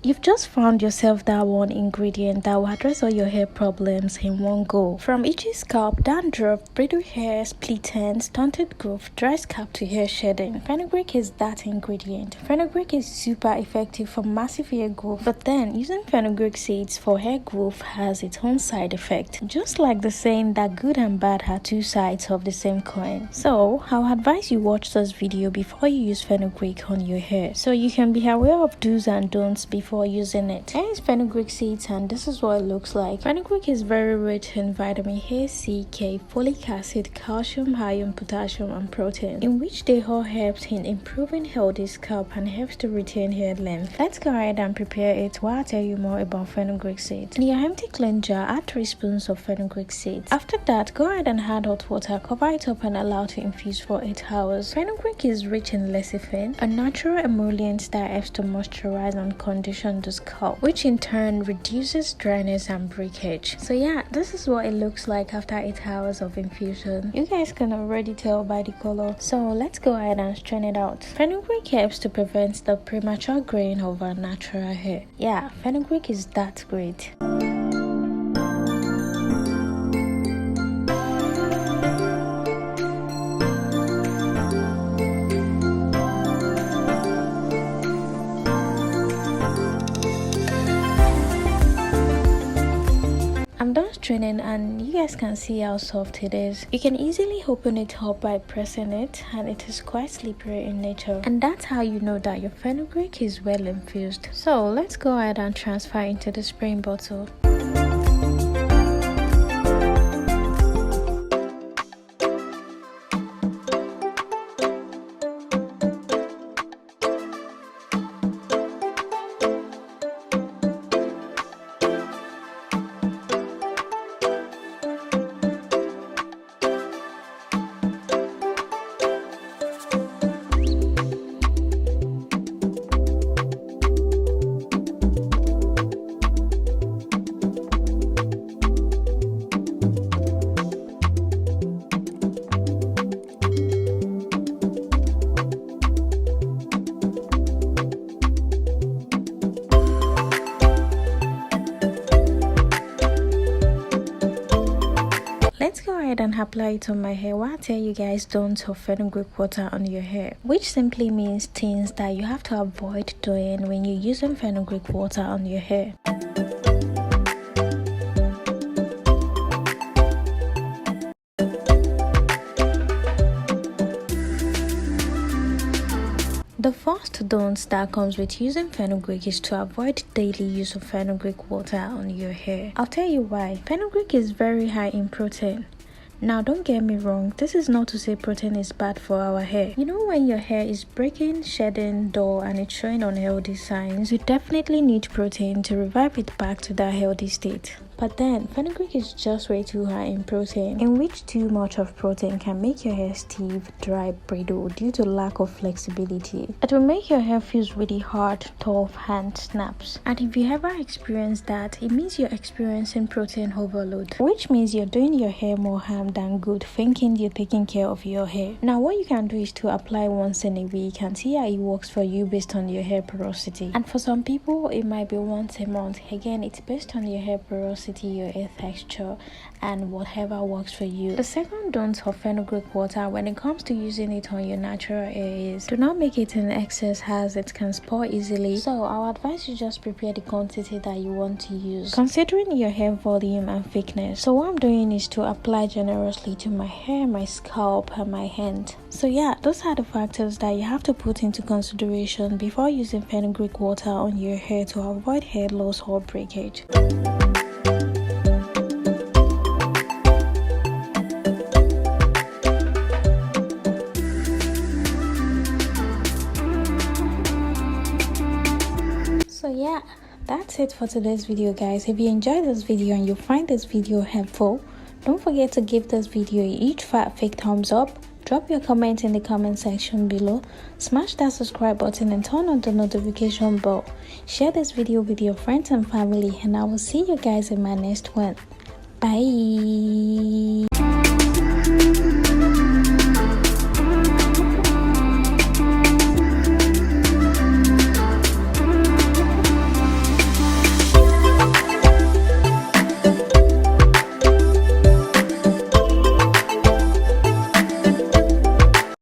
You've just found yourself that one ingredient that will address all your hair problems in one go. From itchy scalp, dandruff, brittle hair, split ends, stunted growth, dry scalp to hair shedding, fenugreek is that ingredient. Fenugreek is super effective for massive hair growth, but then using fenugreek seeds for hair growth has its own side effect. Just like the saying that good and bad are two sides of the same coin. So, I would advise you watch this video before you use fenugreek on your hair, so you can be aware of do's and don'ts before using it. Here is fenugreek seeds and this is what it looks like. Fenugreek is very rich in vitamin A, C, K, folic acid, calcium, iron, potassium and protein, in which they all help in improving healthy scalp and helps to retain hair length. Let's go ahead and prepare it while I tell you more about fenugreek seeds. In your empty clean jar, add 3 spoons of fenugreek seeds. After that, go ahead and add hot water, cover it up and allow to infuse for 8 hours. Fenugreek is rich in lecithin, a natural emollient that helps to moisturize and condition the scalp, which in turn reduces dryness and breakage. So yeah, this is what it looks like after 8 hours of infusion. You guys can already tell by the color. So let's go ahead and strain it out. Fenugreek helps to prevent the premature graying of our natural hair. Yeah, fenugreek is that great. I'm done straining and you guys can see how soft it is. You can easily open it up by pressing it and it is quite slippery in nature. And that's how you know that your fenugreek is well infused. So let's go ahead and transfer into the spraying bottle. Let's go ahead and apply it on my hair while I tell you guys don'ts of fenugreek water on your hair, which simply means things that you have to avoid doing when you're using fenugreek water on your hair. The first don't that comes with using fenugreek is to avoid daily use of fenugreek water on your hair. I'll tell you why. Fenugreek is very high in protein. Now don't get me wrong, this is not to say protein is bad for our hair. You know, when your hair is breaking, shedding, dull and it's showing unhealthy signs, you definitely need protein to revive it back to that healthy state. But then, fenugreek is just way too high in protein, in which too much of protein can make your hair stiff, dry, brittle due to lack of flexibility. It will make your hair feel really hard, tough, and snaps. And if you ever experience that, it means you're experiencing protein overload, which means you're doing your hair more harm than good, thinking you're taking care of your hair. Now, what you can do is to apply once in a week and see how it works for you based on your hair porosity. And for some people, it might be once a month. Again, it's based on your hair porosity, your hair texture and whatever works for you. The second don't of fenugreek water when it comes to using it on your natural hair is do not make it in excess as it can spoil easily. So I'll advise you just prepare the quantity that you want to use, considering your hair volume and thickness. So what I'm doing is to apply generously to my hair, my scalp and my hand. So yeah, those are the factors that you have to put into consideration before using fenugreek water on your hair to avoid hair loss or breakage. So yeah, that's it for today's video, guys. If you enjoyed this video and you find this video helpful, don't forget to give this video a huge fat fake thumbs up. Drop your comment in the comment section below, smash that subscribe button and turn on the notification bell. Share this video with your friends and family, and I will see you guys in my next one. Bye.